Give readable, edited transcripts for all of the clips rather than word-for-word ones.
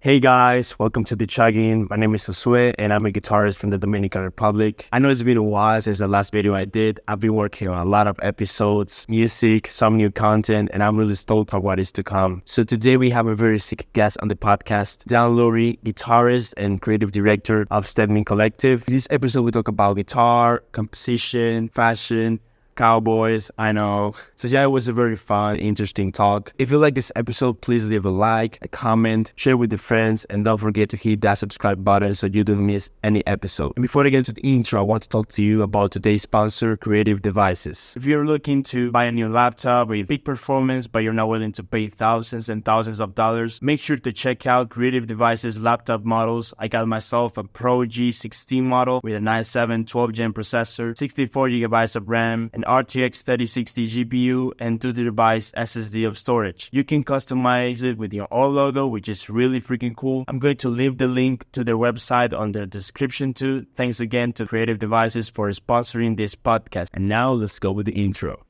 Hey guys, welcome to the Chuggin. My name is Josue and I'm a guitarist from the Dominican Republic. I know it's been a while since the last video I did. I've been working on a lot of episodes, music, some new content, and I'm really stoked on what is to come. So today we have a very sick guest on the podcast, Dan Lowry, guitarist and creative director of Stedman Collective. In this episode we talk about guitar, composition, fashion, cowboys, I know. So yeah, it was a very fun, interesting talk. If you like this episode, please leave a like, a comment, share with your friends, and don't forget to hit that subscribe button so you don't miss any episode. And before I get into the intro, I want to talk to you about today's sponsor, Kreative Devices. If you're looking to buy a new laptop with big performance, but you're not willing to pay thousands and thousands of dollars, make sure to check out Kreative Devices laptop models. I got myself a Pro G16 model with a 9/7 12-gen processor, 64 gigabytes of RAM, an RTX 3060 GPU, and 2TB SSD of storage. You can customize it with your own logo, which is really freaking cool. I'm going to leave the link to their website on the description too. Thanks again to Kreative Devices for sponsoring this podcast. And now let's go with the intro.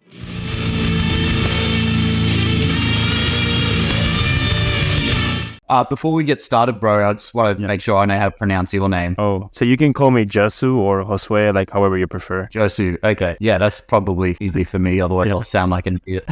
Before we get started, bro, I just want to make sure I know how to pronounce your name. Oh, so you can call me Josu or Josue, like however you prefer. Josu. Okay. Yeah, that's probably easy for me. Otherwise, I'll sound like an idiot.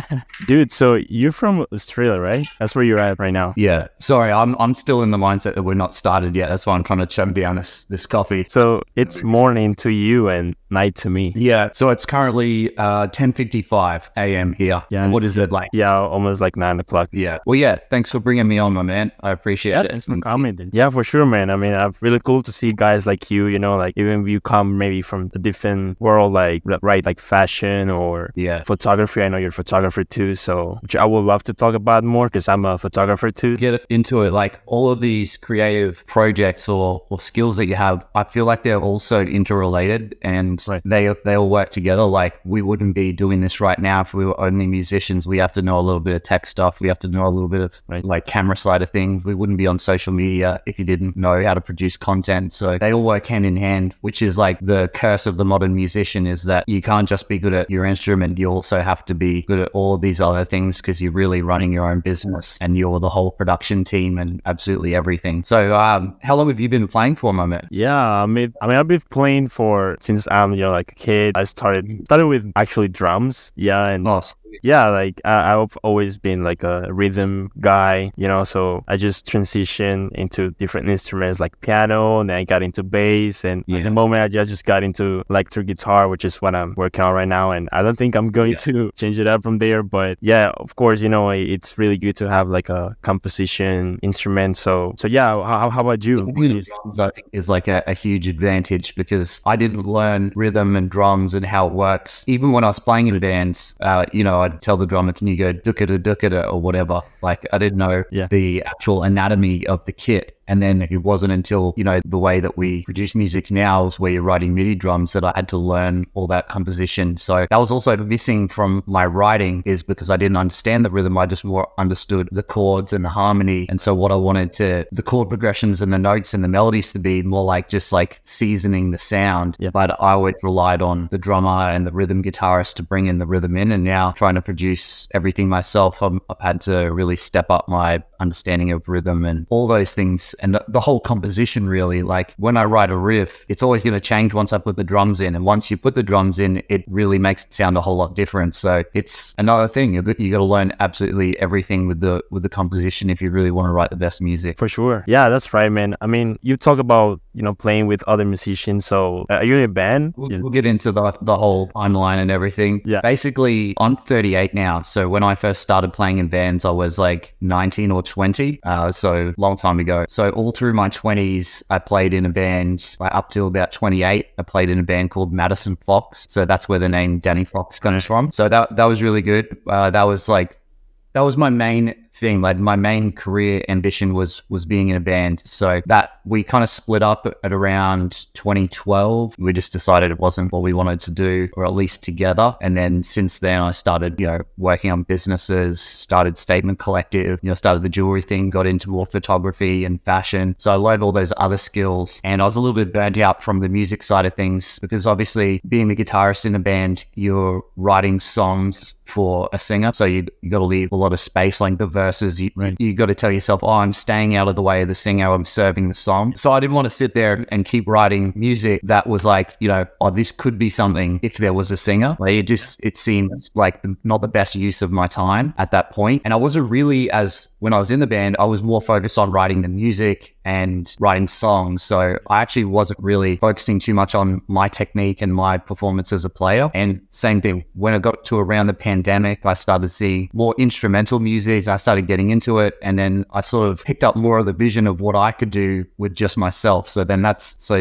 Dude, so you're from Australia, right? That's where you're at right now. Yeah. Sorry, I'm still in the mindset that we're not started yet. That's why I'm trying to chug down this coffee. So it's morning to you and night to me. Yeah. So it's currently 10:55 a.m. here. Yeah. What is it like? Yeah, almost like 9 o'clock. Yeah. Well, yeah. Thanks for bringing me on, my man. I appreciate it. Thanks for commenting. Yeah, for sure, man. I mean, it's really cool to see guys like you, like even if you come maybe from a different world, like, right, like fashion or photography. I know you're a photographer too, so which I would love to talk about more because I'm a photographer too. Get into it. Like all of these creative projects or skills that you have, I feel like they're also interrelated and they all work together. Like we wouldn't be doing this right now if we were only musicians. We have to know a little bit of tech stuff. We have to know a little bit of like camera side of things. We wouldn't be on social media if you didn't know how to produce content. So they all work hand in hand, which is like the curse of the modern musician, is that you can't just be good at your instrument. You also have to be good at all of these other things because you're really running your own business and you're the whole production team and absolutely everything. So how long have you been playing for, my man? Yeah, I mean, I've been playing since I'm like a kid. I started with actually drums. Yeah, and yeah, like I've always been like a rhythm guy, so I just transitioned into different instruments like piano, and then I got into bass, and at the moment I just got into electric guitar, which is what I'm working on right now, and I don't think I'm going to change it up from there, but yeah, of course, it's really good to have like a composition instrument, so yeah, how about you? Drums, I think, is like a huge advantage because I didn't learn rhythm and drums and how it works. Even when I was playing in bands, I'd tell the drummer, can you go dukkada or whatever. Like I didn't know the actual anatomy of the kit. And then it wasn't until, the way that we produce music now is where you're writing MIDI drums that I had to learn all that composition. So that was also missing from my writing, is because I didn't understand the rhythm. I just more understood the chords and the harmony. And so what I wanted the chord progressions and the notes and the melodies to be more like just like seasoning the sound. Yeah. But I always relied on the drummer and the rhythm guitarist to bring in the rhythm in. And now trying to produce everything myself, I've had to really step up my understanding of rhythm and all those things. And the whole composition, really, like when I write a riff, it's always going to change once I put the drums in. And once you put the drums in, it really makes it sound a whole lot different. So it's another thing. You got to learn absolutely everything with the composition if you really want to write the best music. For sure. Yeah, that's right, man. I mean, you talk about, playing with other musicians. So are you in a band? We'll get into the whole timeline and everything. Yeah. Basically, I'm 38 now. So when I first started playing in bands, I was like 19 or 20. So long time ago. So all through my 20s, I played in a band. Up till about 28, I played in a band called Madison Fox. So that's where the name Danny Fox comes from. So that was really good. That was my main thing. Like my main career ambition was being in a band. So that we kind of split up at around 2012. We just decided it wasn't what we wanted to do, or at least together. And then since then I started, working on businesses, started Statement Collective, started the jewelry thing, got into more photography and fashion. So I learned all those other skills, and I was a little bit burnt out from the music side of things because obviously being the guitarist in a band, you're writing songs for a singer. So you got to leave a lot of space, like the verses. You got to tell yourself, oh, I'm staying out of the way of the singer. I'm serving the song. So I didn't want to sit there and keep writing music that was like, oh, this could be something if there was a singer. Like it seemed like not the best use of my time at that point. And I wasn't really, when I was in the band, I was more focused on writing the music and writing songs. So I actually wasn't really focusing too much on my technique and my performance as a player. And same thing, when I got to around the pandemic, I started seeing more instrumental music. I started getting into it. And then I sort of picked up more of the vision of what I could do with just myself. So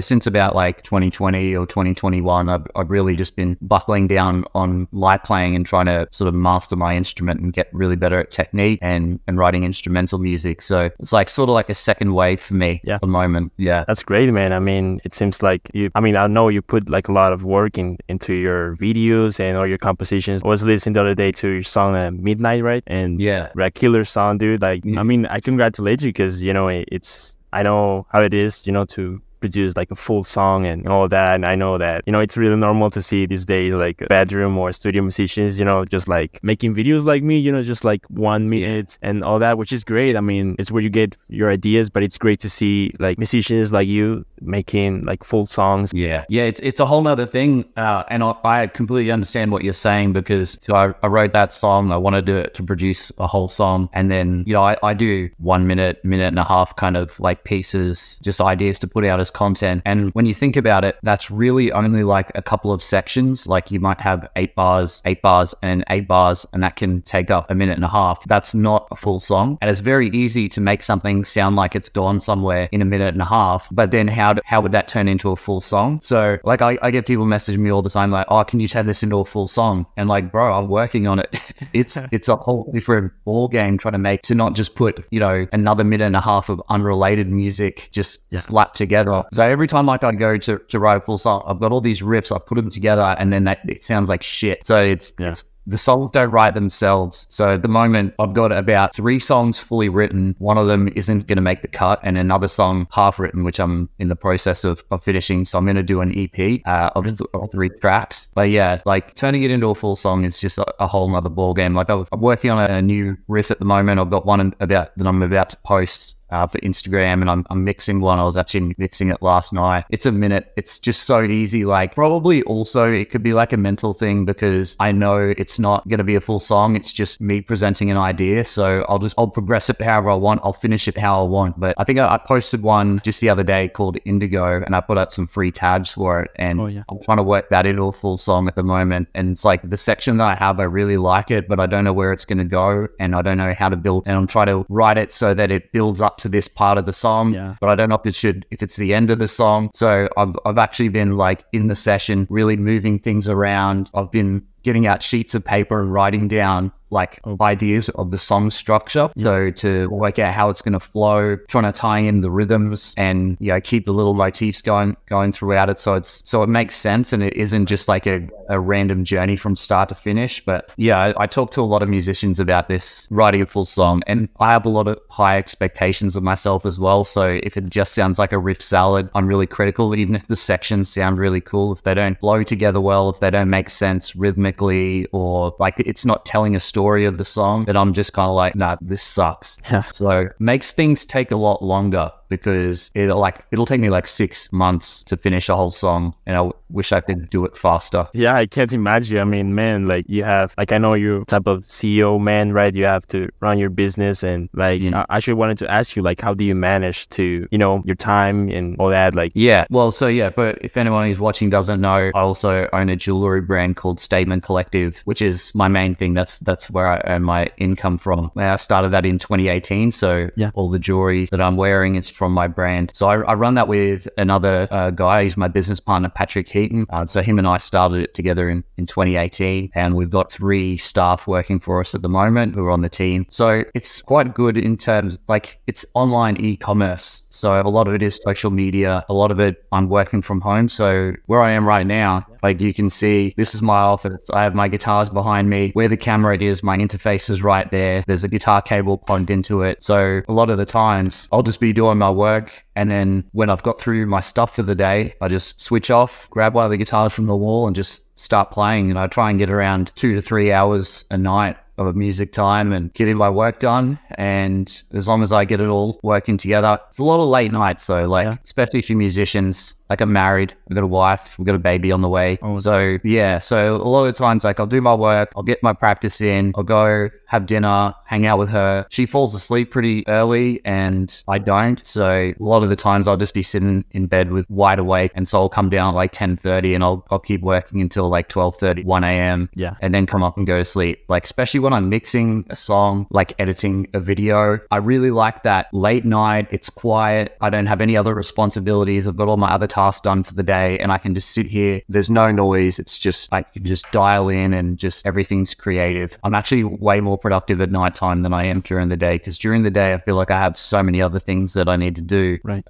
since about like 2020 or 2021, I've really just been buckling down on my playing and trying to sort of master my instrument and get really better at technique and writing instrumental music. So it's like sort of like a second wave for me at the moment. Yeah. That's great, man. I mean, it seems like I know you put like a lot of work into your videos and all your compositions. I was listening the other day to your song Midnight, right? And that killer song, dude. Like, I mean, I congratulate you because, I know how it is, to produce like a full song and all that. And I know that, it's really normal to see these days like bedroom or studio musicians, just like making videos like me, just like 1 minute and all that, which is great. I mean, it's where you get your ideas, but it's great to see like musicians like you making like full songs. Yeah, it's a whole nother thing. And I completely understand what you're saying because I wrote that song. I wanted to produce a whole song. And then, I do 1 minute and a half kind of like pieces, just ideas to put out as content. And when you think about it, that's really only like a couple of sections. Like you might have 8 bars, and 8 bars, and that can take up 1 minute and a half. That's not a full song. And it's very easy to make something sound like it's gone somewhere in 1 minute and a half. But then how would that turn into a full song? So like I get people messaging me all the time like, oh, can you turn this into a full song? And like, bro, I'm working on it. It's a whole different ball game trying to not just put, another minute and a half of unrelated music just slapped together. So every time like I go to write a full song, I've got all these riffs, I put them together and then it sounds like shit. So it's the songs don't write themselves. So at the moment, I've got about 3 songs fully written. One of them isn't going to make the cut, and another song half written, which I'm in the process of finishing. So I'm going to do an EP of 3 tracks. But yeah, like turning it into a full song is just a whole nother ball game. Like I'm working on a new riff at the moment. I've got one that I'm about to post for Instagram, and I'm mixing one. I was actually mixing it last night. It's a minute. It's just so easy. Like probably also it could be like a mental thing because I know it's not going to be a full song. It's just me presenting an idea. So I'll progress it however I want. I'll finish it how I want. But I think I posted one just the other day called Indigo, and I put up some free tabs for it. And I'm trying to work that into a full song at the moment. And it's like the section that I have, I really like it, but I don't know where it's going to go, and I don't know how to build. And I'm trying to write it so that it builds up to this part of the song, but I don't know if it's the end of the song. So I've actually been like in the session really moving things around. I've been getting out sheets of paper and writing down like ideas of the song structure. So to work out how it's going to flow, trying to tie in the rhythms and keep the little motifs going throughout it. So it makes sense and it isn't just like a random journey from start to finish. But I talk to a lot of musicians about this, writing a full song, and I have a lot of high expectations of myself as well. So if it just sounds like a riff salad, I'm really critical. Even if the sections sound really cool, if they don't flow together well, if they don't make sense rhythmically, or like it's not telling a story of the song, then I'm just kind of like, nah, this sucks. So makes things take a lot longer because it'll take me like 6 months to finish a whole song, and I wish I could do it faster. Yeah, I can't imagine. I mean, man, like you have, like I know you're type of CEO man, right? You have to run your business, and like I actually wanted to ask you, like, how do you manage to, your time and all that? Like, but if anyone who's watching doesn't know, I also own a jewelry brand called Statement Collective, which is my main thing. That's where I earn my income from. I started that in 2018, so all the jewelry that I'm wearing is from my brand. So I run that with another guy. He's my business partner, Patrick Heaton. So him and I started it together in 2018, and we've got 3 staff working for us at the moment who are on the team. So it's quite good in terms, like it's online e-commerce. So a lot of it is social media. A lot of it I'm working from home. So where I am right now, like you can see, this is my office. I have my guitars behind me. Where the camera is, my interface is right there. There's a guitar cable plugged into it. So a lot of the times I'll just be doing my my work. And then when I've got through my stuff for the day, I just switch off, grab one of the guitars from the wall and just start playing. And I try and get around 2 to 3 hours a night of music time and getting my work done. And as long as I get it all working together, it's a lot of late nights. So like, especially for musicians, like I'm married, I've got a wife, we've got a baby on the way. So yeah, so a lot of the times like I'll do my work, I'll get my practice in, I'll go have dinner, hang out with her. She falls asleep pretty early and I don't. So a lot of the times I'll just be sitting in bed with wide awake. And so I'll come down at like 10:30 and I'll keep working until like 12:30, 1 a.m. Yeah. And then come up and go to sleep. Like, especially when I'm mixing a song, like editing a video, I really like that late night. It's quiet. I don't have any other responsibilities. I've got all my other tasks done for the day and I can just sit here. There's no noise. It's just, I can just dial in and just everything's creative. I'm actually way more productive at nighttime than I am during the day, because during the day I feel like I have so many other things that I need to do, right?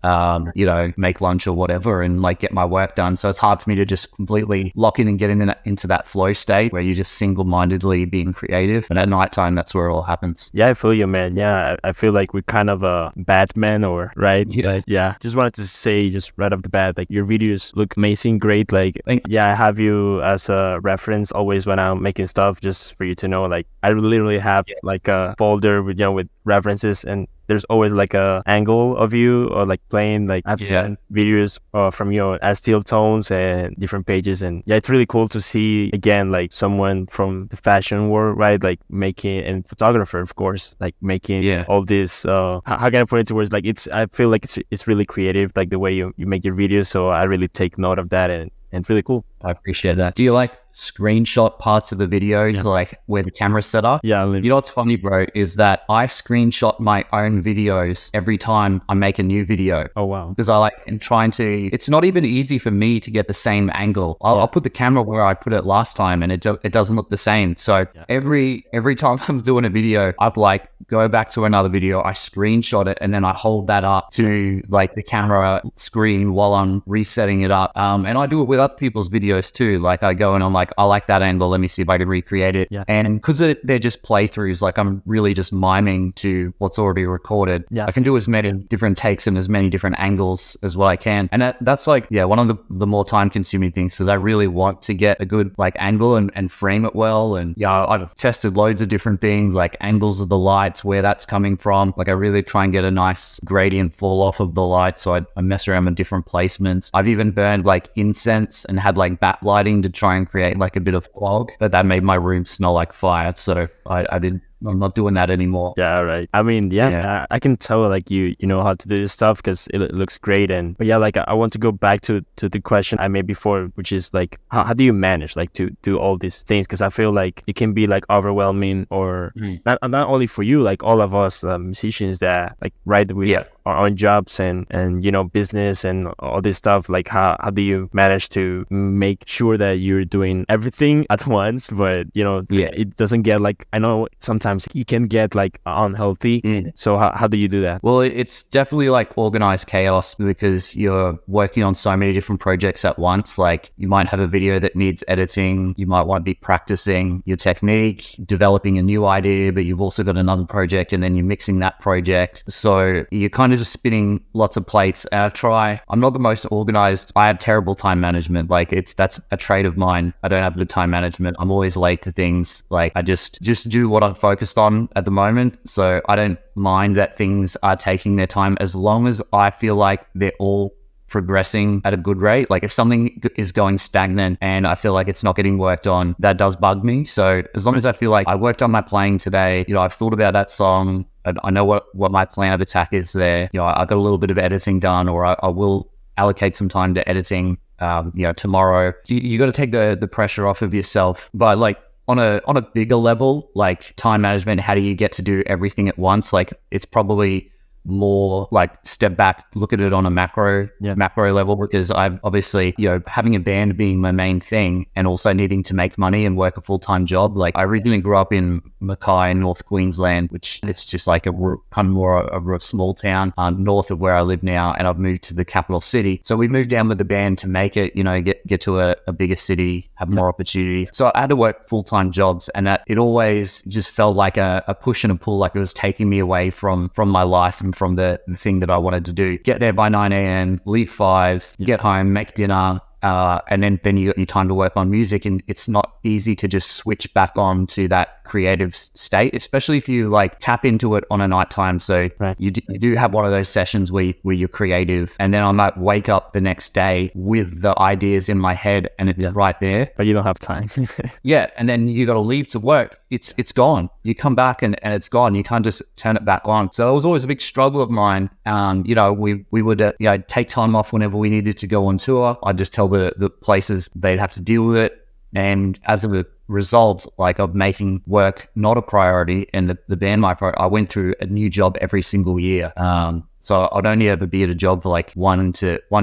You know, make lunch or whatever and like get my work done. So it's hard for me to just completely lock in and get into that flow state where you're just single-mindedly being creative. And at nighttime, that's where it all happens. Yeah, I feel you, man. Yeah, I feel like we're kind of a Batman, or right? Yeah. Just wanted to say, just right off the bat, like your videos look amazing, great. Like, yeah, I have you as a reference always when I'm making stuff, just for you to know. Like, I literally have like a folder with, you know, with references, and there's always like a angle of you or like playing. Like I've seen videos from you as steel tones and different pages, and yeah, it's really cool to see again like someone from the fashion world, right? Like making, and photographer, of course, like making all this. How can I put it into words? Like I feel like it's really creative, like the way you make your videos. So I really take note of that, and it's really cool. I appreciate that. Do you like screenshot parts of the videos, like where the camera's set up? Yeah. You know what's funny, bro, is that I screenshot my own videos every time I make a new video. Oh, wow. Because I am trying to, it's not even easy for me to get the same angle. I'll put the camera where I put it last time and it doesn't look the same. So every time I'm doing a video, I've like go back to another video, I screenshot it, and then I hold that up to like the camera screen while I'm resetting it up. And I do it with other people's videos too. Like I go and I'm like, I like that angle, let me see if I can recreate it. And because they're just playthroughs, like I'm really just miming to what's already recorded. I can do as many different takes and as many different angles as what I can. And that's like, one of the more time consuming things, because I really want to get a good like angle and frame it well. And I've tested loads of different things, like angles of the lights, where that's coming from. Like I really try and get a nice gradient fall off of the light. So I mess around with different placements. I've even burned like incense and had like backlighting to try and create like a bit of fog, but that made my room smell like fire. So I'm not doing that anymore. Yeah, right. I mean, I can tell like you know how to do this stuff because it looks great. But like I want to go back to the question I made before, which is like how do you manage like to do all these things? Because I feel like it can be like overwhelming, or not only for you, like all of us musicians that like we our own jobs and you know, business and all this stuff. Like how do you manage to make sure that you're doing everything at once, but you know it doesn't get like, I know sometimes you can get like unhealthy. So how do you do that? Well, it's definitely like organized chaos, because you're working on so many different projects at once. Like you might have a video that needs editing, you might want to be practicing your technique, developing a new idea, but you've also got another project, and then you're mixing that project. So you're kind of just spinning lots of plates. And I'm not the most organized. I have terrible time management. Like that's a trait of mine. I don't have good time management. I'm always late to things. Like I just do what I'm focused on at the moment. So I don't mind that things are taking their time, as long as I feel like they're all progressing at a good rate. Like if something is going stagnant and I feel like it's not getting worked on, that does bug me. So as long as I feel like I worked on my playing today, you know, I've thought about that song, I know what my plan of attack is there. You know, I got a little bit of editing done, or I will allocate some time to editing, you know, tomorrow. You got to take the pressure off of yourself. But like on a bigger level, like time management, how do you get to do everything at once? Like it's probably more like step back, look at it on a macro level, because I'm obviously, you know, having a band being my main thing and also needing to make money and work a full-time job. Like I originally grew up in Mackay, North Queensland, which it's just like a kind of more of a small town north of where I live now, and I've moved to the capital city. So we moved down with the band to make it, you know, get to a bigger city, have more opportunities. So I had to work full-time jobs, and it always just felt like a push and a pull, like it was taking me away from my life and from the thing that I wanted to do. Get there by 9 a.m., leave 5, get home, make dinner, and then you got your time to work on music. And it's not easy to just switch back on to that creative state, especially if you like tap into it on a nighttime. So you do have one of those sessions where you're creative, and then I might wake up the next day with the ideas in my head and it's right there. But you don't have time. Yeah. And then you got to leave to work. It's gone. You come back and it's gone. You can't just turn it back on. So it was always a big struggle of mine. We would take time off whenever we needed to go on tour. I'd just tell the places they'd have to deal with it. And as a result, like, of making work not a priority and the band my priority, I went through a new job every single year. So I'd only ever be at a job for like 1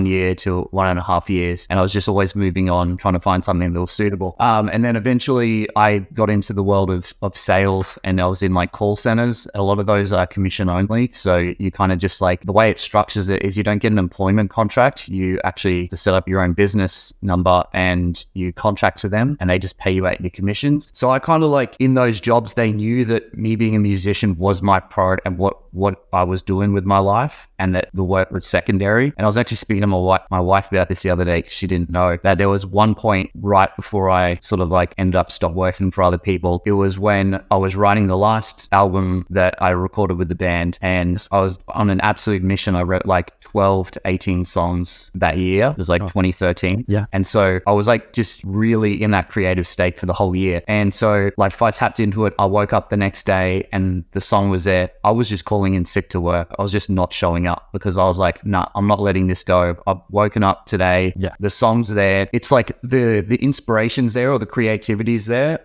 year to 1.5 years. And I was just always moving on, trying to find something that was suitable. And then eventually I got into the world of sales, and I was in like call centers. A lot of those are commission only. So you kind of just like, the way it structures it is you don't get an employment contract. You actually to set up your own business number and you contract to them and they just pay you out your commissions. So I kind of like, in those jobs, they knew that me being a musician was my priority and what I was doing with my life, and that the work was secondary. And I was actually speaking to my wife about this the other day, because she didn't know that there was one point right before I sort of like ended up stopped working for other people. It was when I was writing the last album that I recorded with the band, and I was on an absolute mission. I wrote like 12 to 18 songs that year. It was like 2013. Yeah. And so I was like just really in that creative state for the whole year. And so like if I tapped into it, I woke up the next day and the song was there. I was just calling in sick to work. I was just not showing up because I was like, nah, I'm not letting this go. I've woken up today. Yeah. The song's there. It's like the inspiration's there, or the creativity's there.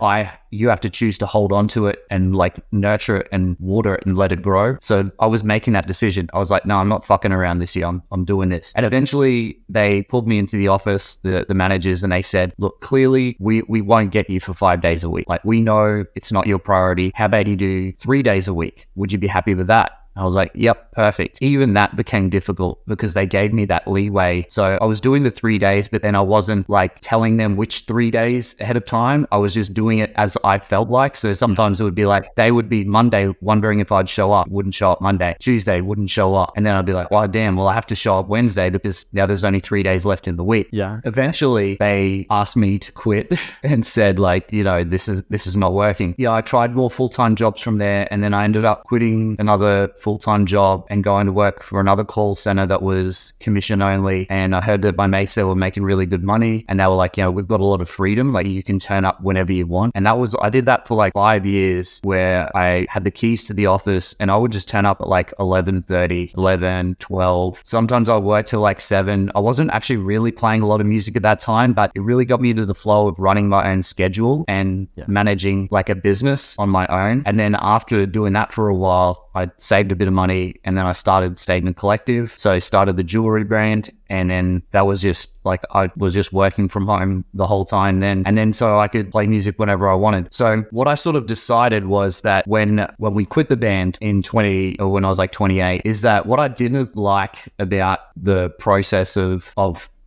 You have to choose to hold on to it and like nurture it and water it and let it grow. So I was making that decision. I was like, no, I'm not fucking around this year. I'm doing this. And eventually they pulled me into the office, the managers, and they said, look, clearly we won't get you for 5 days a week. Like, we know it's not your priority. How about you do 3 days a week? Would you be happy with that? I was like, yep, perfect. Even that became difficult because they gave me that leeway. So I was doing the 3 days, but then I wasn't like telling them which 3 days ahead of time. I was just doing it as I felt like. So sometimes it would be like, they would be Monday wondering if I'd show up, wouldn't show up Monday. Tuesday wouldn't show up. And then I'd be like, well, damn, well, I have to show up Wednesday because now there's only 3 days left in the week. Yeah. Eventually they asked me to quit and said like, this is not working. Yeah, I tried more full-time jobs from there. And then I ended up quitting another full-time job and going to work for another call center that was commission only. And I heard that my mates there were making really good money, and they were like, we've got a lot of freedom. Like, you can turn up whenever you want. And I did that for like 5 years, where I had the keys to the office and I would just turn up at like 11:30, 11, 12. Sometimes I worked till like 7. I wasn't actually really playing a lot of music at that time, but it really got me into the flow of running my own schedule and managing like a business on my own. And then after doing that for a while, I saved a bit of money, and then I started Statement Collective. So I started the jewelry brand, and then that was just like, I was just working from home the whole time then. And then so I could play music whenever I wanted. So what I sort of decided was that when we quit the band when I was like 28, is that what I didn't like about the process of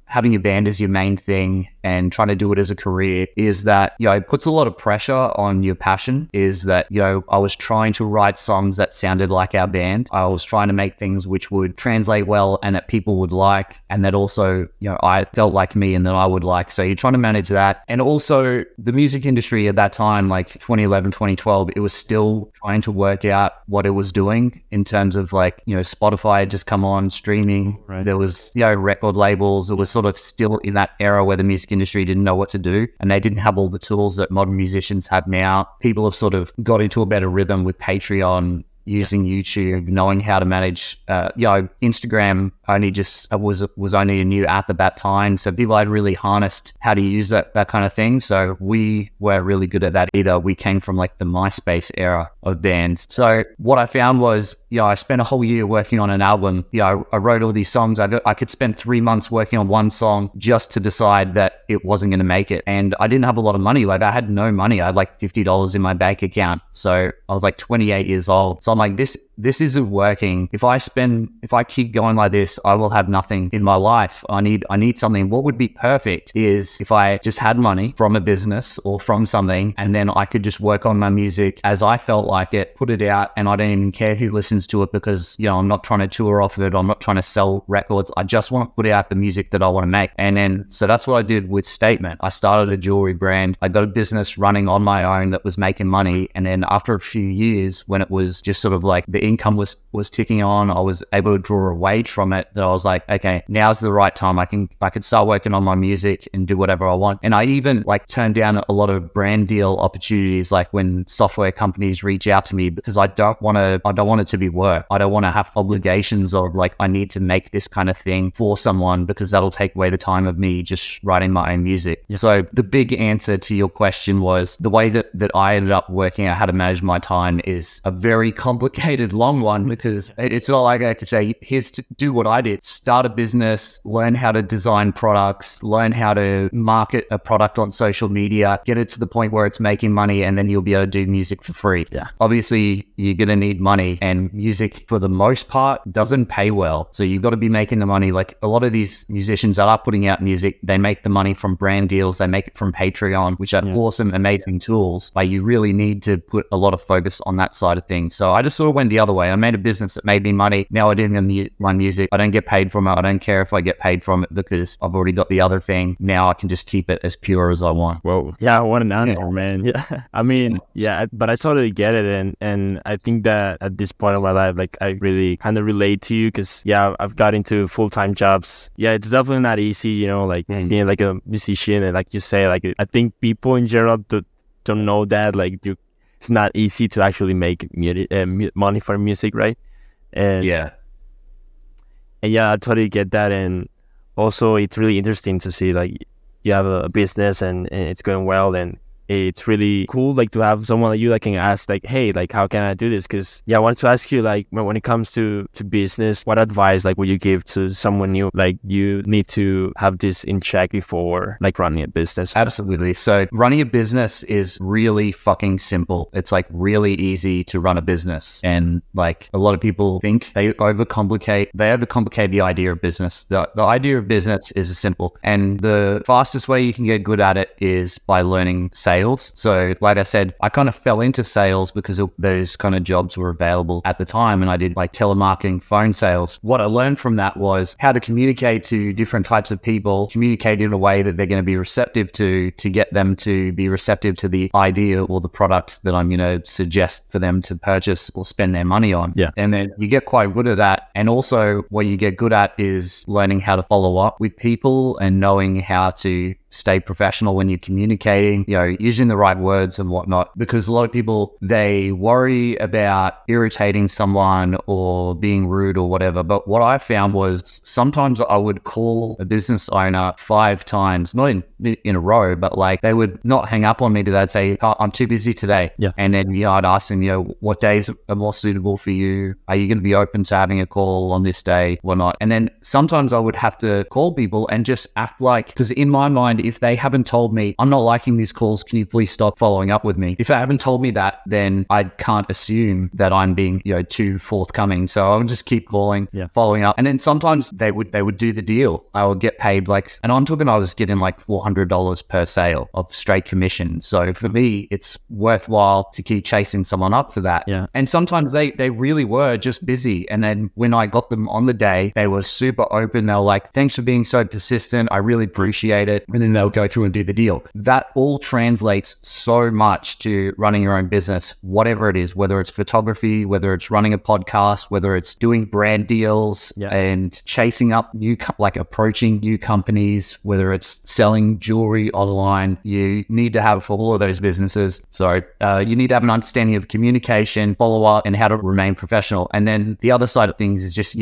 having a band as your main thing and trying to do it as a career is that, it puts a lot of pressure on your passion. Is that, I was trying to write songs that sounded like our band. I was trying to make things which would translate well and that people would like, and that also, I felt like me and that I would like. So you're trying to manage that. And also the music industry at that time, like 2011, 2012, it was still trying to work out what it was doing in terms of like, Spotify had just come on, streaming. Right. There was, record labels. It was sort of still in that era where the music industry didn't know what to do, and they didn't have all the tools that modern musicians have now. People have sort of got into a better rhythm with Patreon, using YouTube, knowing how to manage, Instagram only just was only a new app at that time. So people had really harnessed how to use that kind of thing. So we were really good at that either. We came from like the MySpace era of bands. So what I found was, I spent a whole year working on an album. I wrote all these songs. I could spend 3 months working on one song just to decide that it wasn't going to make it. And I didn't have a lot of money. Like, I had no money. I had like $50 in my bank account. So I was like 28 years old. So I'm like, this this isn't working. If I keep going like this, I will have nothing in my life. I need something. What would be perfect is if I just had money from a business or from something, and then I could just work on my music as I felt like it, put it out, and I don't even care who listens to it because, I'm not trying to tour off of it. I'm not trying to sell records. I just want to put out the music that I want to make. And then, so that's what I did with Statement. I started a jewelry brand. I got a business running on my own that was making money. And then after a few years, when it was just sort of like the income was ticking on, I was able to draw a wage from it, that I was like, okay, now's the right time. I can start working on my music and do whatever I want. And I even turned down a lot of brand deal opportunities, like when software companies reach out to me, because I don't want it to be work. I don't want to have obligations of I need to make this kind of thing for someone, because that'll take away the time of me just writing my own music. Yeah. So the big answer to your question was the way that I ended up working out how to manage my time is a very complicated, long one, because it's not like I could say, here's to do what I did. Start a business, learn how to design products, learn how to market a product on social media, get it to the point where it's making money, and then you'll be able to do music for free. Yeah. Obviously, you're going to need money, and music for the most part doesn't pay well. So you've got to be making the money. Like a lot of these musicians that are putting out music, they make the money from brand deals, they make it from Patreon, which are awesome, amazing tools, but you really need to put a lot of focus on that side of things. So I just sort of went the other way. I made a business that made me money. Now I didn't my music. I don't get paid from it. I don't care if I get paid from it because I've already got the other thing. Now I can just keep it as pure as I want. Whoa. Yeah, what an answer, man. Yeah. I mean, yeah, but I totally get it. And I think that at this point of my life, I really kind of relate to you because, I've got into full-time jobs. Yeah, it's definitely not easy, being like a musician. And like you say, I think people in general don't know that, it's not easy to actually make money for music, right? And I totally get that. And also it's really interesting to see you have a business and it's going well, and it's really cool to have someone like you that can ask hey, how can I do this? Because I wanted to ask you when it comes to business, what advice would you give to someone new? You need to have this in check before running a business. Absolutely. So running a business is really fucking simple. It's really easy to run a business, and a lot of people think they overcomplicate the idea of business. The idea of business is simple, and the fastest way you can get good at it is by learning sales. So like I said, I kind of fell into sales because those kind of jobs were available at the time, and I did telemarketing, phone sales. What I learned from that was how to communicate to different types of people, communicate in a way that they're going to be receptive to get them to be receptive to the idea or the product that I'm going to suggest for them to purchase or spend their money on. Yeah. And then you get quite good at that. And also what you get good at is learning how to follow up with people and knowing how to stay professional when you're communicating, using the right words and whatnot, because a lot of people, they worry about irritating someone or being rude or whatever. But what I found was sometimes I would call a business owner 5 times, not in a row, but they would not hang up on me. They'd say, oh, I'm too busy today. Yeah. And then, I'd ask them, what days are more suitable for you? Are you going to be open to having a call on this day or not? And then sometimes I would have to call people and just act because in my mind, if they haven't told me, I'm not liking these calls, can you please stop following up with me? If they haven't told me that, then I can't assume that I'm being, too forthcoming. So I would just keep calling, following up. And then sometimes they would do the deal. I would get paid and I was getting $400 per sale of straight commission. So for me, it's worthwhile to keep chasing someone up for that. Yeah. And sometimes they really were just busy. And then when I got them on the day, they were super open. They were like, thanks for being so persistent. I really appreciate it. And then they'll go through and do the deal. That all translates so much to running your own business, whatever it is, whether it's photography, whether it's running a podcast, whether it's doing brand deals and chasing up approaching new companies, whether it's selling jewelry online. You need to have for all of those businesses. So you need to have an understanding of communication, follow up, and how to remain professional. And then the other side of things is just,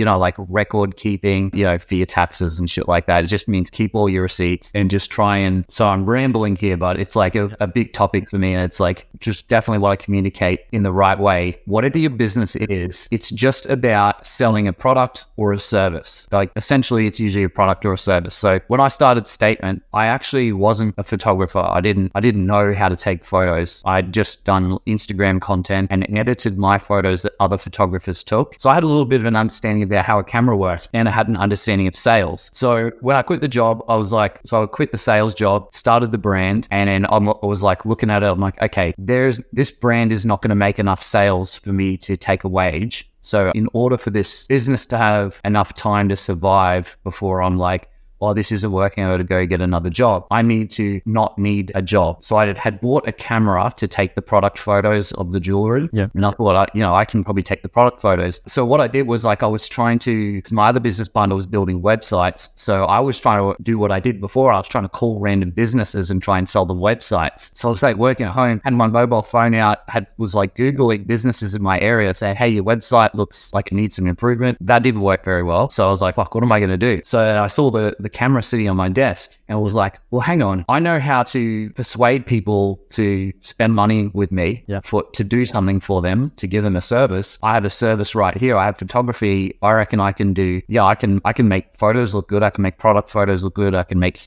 record keeping, for your taxes and shit like that. It just means keep all your receipts and just try try and, so I'm rambling here, but it's like a big topic for me. And it's like, just definitely want to communicate in the right way. Whatever your business is, it's just about selling a product or a service. Like essentially it's usually a product or a service. So when I started Statement, I actually wasn't a photographer. I didn't know how to take photos. I'd just done Instagram content and edited my photos that other photographers took. So I had a little bit of an understanding about how a camera worked, and I had an understanding of sales. So when I quit the job, I was like, so I quit the sales job, started the brand, and then I was like looking at it, I'm like, okay, this brand is not going to make enough sales for me to take a wage. So in order for this business to have enough time to survive before I'm like, well, this isn't working, I got to go get another job, I need to not need a job. So I had bought a camera to take the product photos of the jewelry. Yeah. And I thought, I can probably take the product photos. So what I did was like, I was trying to, because my other business partner was building websites. So I was trying to do what I did before. I was trying to call random businesses and try and sell them websites. So I was like working at home, had my mobile phone out, was like Googling businesses in my area, saying, hey, your website looks like it needs some improvement. That didn't work very well. So I was like, fuck, what am I going to do? So I saw the camera sitting on my desk and was like, well, hang on, I know how to persuade people to spend money with me to do something for them, to give them a service. I have a service right here. I have photography. I reckon I can do, I can make photos look good. I can make product photos look good. I can make,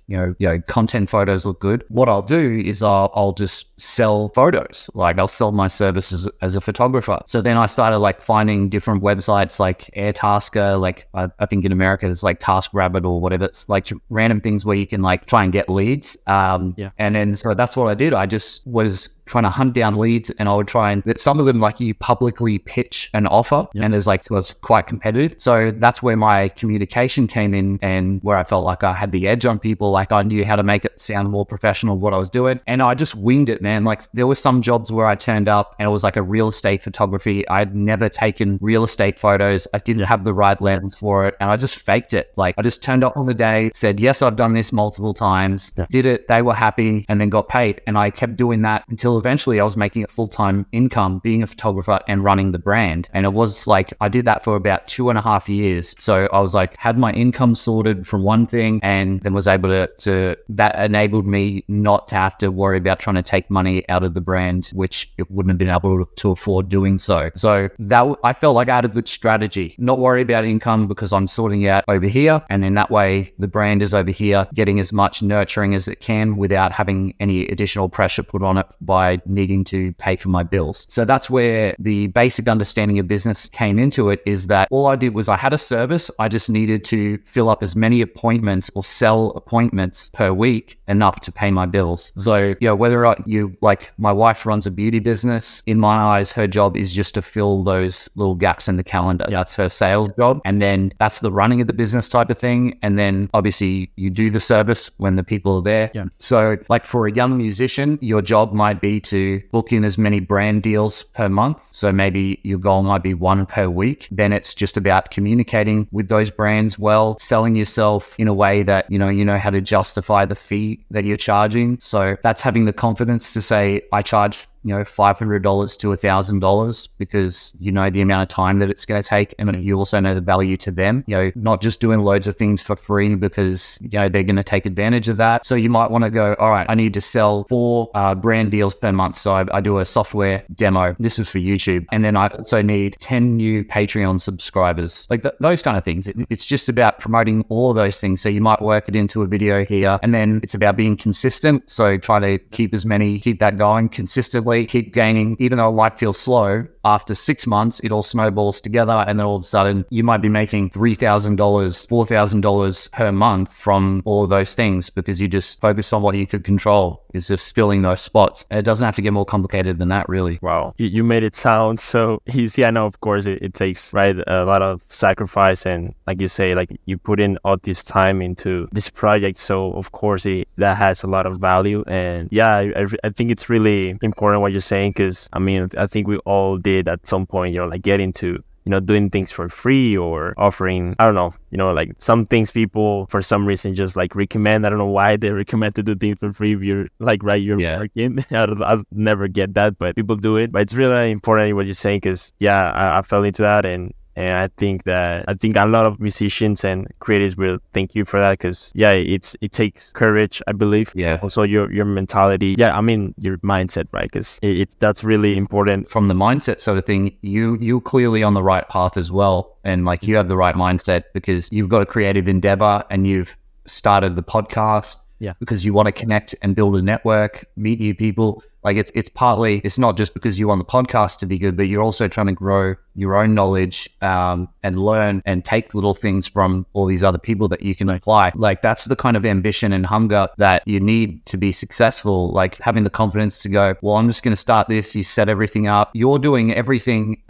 content photos look good. What I'll do is I'll just sell photos. Like I'll sell my services as a photographer. So then I started like finding different websites like Airtasker, like I think in America there's like TaskRabbit or whatever. It's like random things where you can like try and get leads. And then so that's what I did. I just was trying to hunt down leads, and I would try and some of them like you publicly pitch an offer, and there's like, so it's quite competitive. So that's where my communication came in, and where I felt like I had the edge on people. Like I knew how to make it sound more professional, what I was doing, and I just winged it, man. Like there were some jobs where I turned up and it was like a real estate photography. I'd never taken real estate photos. I didn't have the right lens for it, and I just faked it. Like I just turned up on the day, said, yes, I've done this multiple times, did it, they were happy, and then got paid. And I kept doing that until eventually I was making a full-time income being a photographer and running the brand. And it was like, I did that for about 2.5 years. So I was like, had my income sorted from one thing, and then was able to that enabled me not to have to worry about trying to take money out of the brand, which it wouldn't have been able to afford doing so. So that I felt like I had a good strategy, not worry about income because I'm sorting it out over here. And then that way the brand is over here getting as much nurturing as it can without having any additional pressure put on it by needing to pay for my bills. So that's where the basic understanding of business came into it, is that all I did was I had a service. I just needed to fill up as many appointments or sell appointments per week enough to pay my bills. So, whether you like, my wife runs a beauty business, in my eyes, her job is just to fill those little gaps in the calendar. That's her sales job. And then that's the running of the business type of thing. And then obviously you do the service when the people are there. Yeah. So like for a young musician, your job might be to book in as many brand deals per month. So maybe your goal might be one per week. Then it's just about communicating with those brands well, selling yourself in a way that, you know how to justify the fee that you're charging. So that's having the confidence to say, I charge $500 to $1,000 because you know the amount of time that it's going to take, and you also know the value to them. Not just doing loads of things for free because they're going to take advantage of that. So you might want to go, all right, I need to sell 4 brand deals per month. So I do a software demo. This is for YouTube, and then I also need 10 new Patreon subscribers. Like those kind of things. It's just about promoting all of those things. So you might work it into a video here, and then it's about being consistent. So try to keep that going consistently. Keep gaining, even though it might feel slow. After 6 months, it all snowballs together, and then all of a sudden you might be making $3,000, $4,000 per month from all of those things because you just focus on what you could control. Is just filling those spots. And it doesn't have to get more complicated than that, really. Wow, you made it sound so easy. I know, of course, it takes a lot of sacrifice, and like you say, like you put in all this time into this project. So of course, that has a lot of value. And yeah, I think it's really important what you're saying, because I think we all did at some point, like get into doing things for free or offering, I don't know, like some things people for some reason just like recommend. I don't know why they recommend to do things for free if you're like, right, you're working. I'll never get that, but people do it. But it's really important what you're saying, because I fell into that, and And I think a lot of musicians and creators will thank you for that, because it takes courage, I believe. Yeah. Also your mentality. Yeah, I mean your mindset, right? Because that's really important. From the mindset sort of thing, you're clearly on the right path as well, and like you have the right mindset because you've got a creative endeavor and you've started the podcast. Yeah. Because you want to connect and build a network, meet new people. Like it's not just because you want the podcast to be good, but you're also trying to grow your own knowledge and learn and take little things from all these other people that you can apply. Like that's the kind of ambition and hunger that you need to be successful. Like having the confidence to go, well, I'm just going to start this. You set everything up. You're doing everything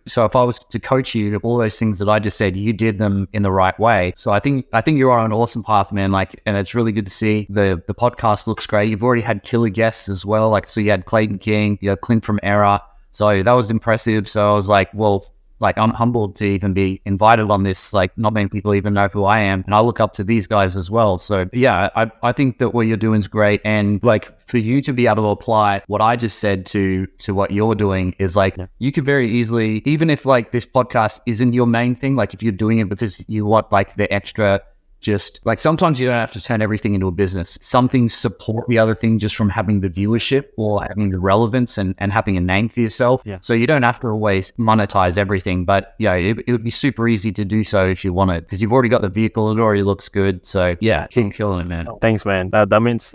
so if I was to coach you, all those things that I just said, you did them in the right way. So I think you're on an awesome path, man. Like, and it's really good to see the podcast looks great. You've already had killer guests as well. Like, so you had Clayton King, you had Clint from Era. So that was impressive. So I was like, well, like I'm humbled to even be invited on this. Like not many people even know who I am. And I look up to these guys as well. So yeah, I think that what you're doing is great. And like for you to be able to apply what I just said to what you're doing is like, you could very easily, even if like this podcast isn't your main thing, like if you're doing it because you want like the extra, just like sometimes you don't have to turn everything into a business. Some things support the other thing just from having the viewership or having the relevance and having a name for yourself. Yeah. So you don't have to always monetize everything, but yeah, it would be super easy to do so if you wanted, because you've already got the vehicle. It already looks good. So yeah, keep killing it, man. Thanks, man. That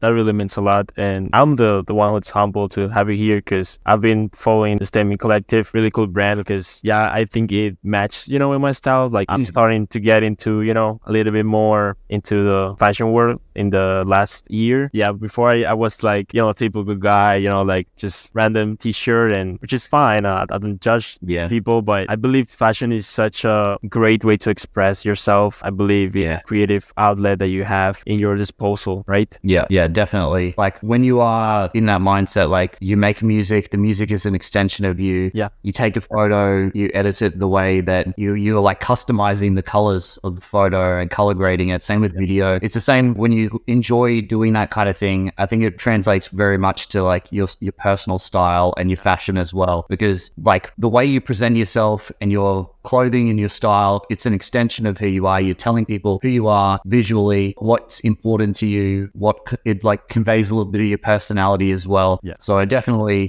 really means a lot. And I'm the one who's humble to have you here, because I've been following the Stemming Collective, really cool brand, because I think it matched, with my style. Like I'm starting to get into, a little bit more into the fashion world in the last year. Yeah, before I was like, typical guy, like just random t-shirt, and which is fine. I don't judge people, but I believe fashion is such a great way to express yourself. I believe it's a creative outlet that you have in your disposal, right? Yeah, definitely. Like when you are in that mindset, like you make music, the music is an extension of you. Yeah. You take a photo, you edit it the way that you're like customizing the colors of the photo and color grading it. Same with video. It's the same when you enjoy doing that kind of thing. I think it translates very much to like your personal style and your fashion as well, because like the way you present yourself and your clothing and your style, it's an extension of who you are. You're telling people who you are visually, what's important to you, it like conveys a little bit of your personality as well. Yeah. So I definitely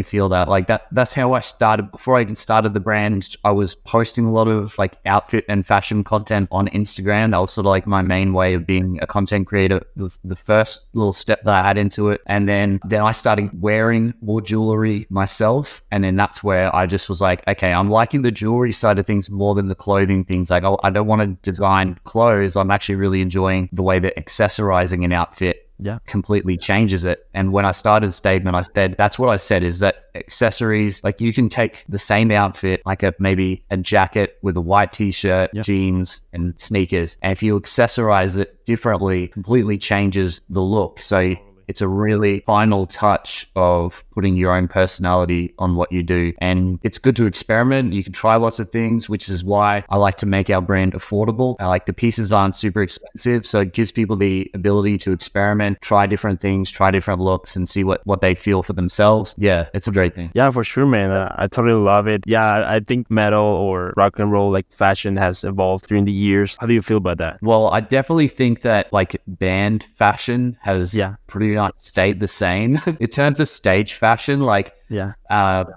feel that. Like that's how I started. Before I even started the brand, I was posting a lot of like outfit and fashion content on Instagram. That was sort of like my main way of being a content creator, the first little step that I had into it. And then I started wearing more jewelry myself. And then that's where I just was like, okay, I'm liking the jewelry side of things more than the clothing things. Like, I don't want to design clothes. I'm actually really enjoying the way that accessorizing an outfit completely changes it. And when I started Statement, I said, that's what I said, is that accessories, like you can take the same outfit, like maybe a jacket with a white t-shirt, jeans and sneakers. And if you accessorize it differently, completely changes the look. So it's a really final touch of putting your own personality on what you do. And it's good to experiment. You can try lots of things, which is why I like to make our brand affordable. I like the pieces aren't super expensive. So it gives people the ability to experiment, try different things, try different looks and see what they feel for themselves. Yeah, it's a great thing. Yeah, for sure, man. I totally love it. Yeah, I think metal or rock and roll, like fashion has evolved during the years. How do you feel about that? Well, I definitely think that like band fashion has pretty much stayed the same. In terms of stage fashion, like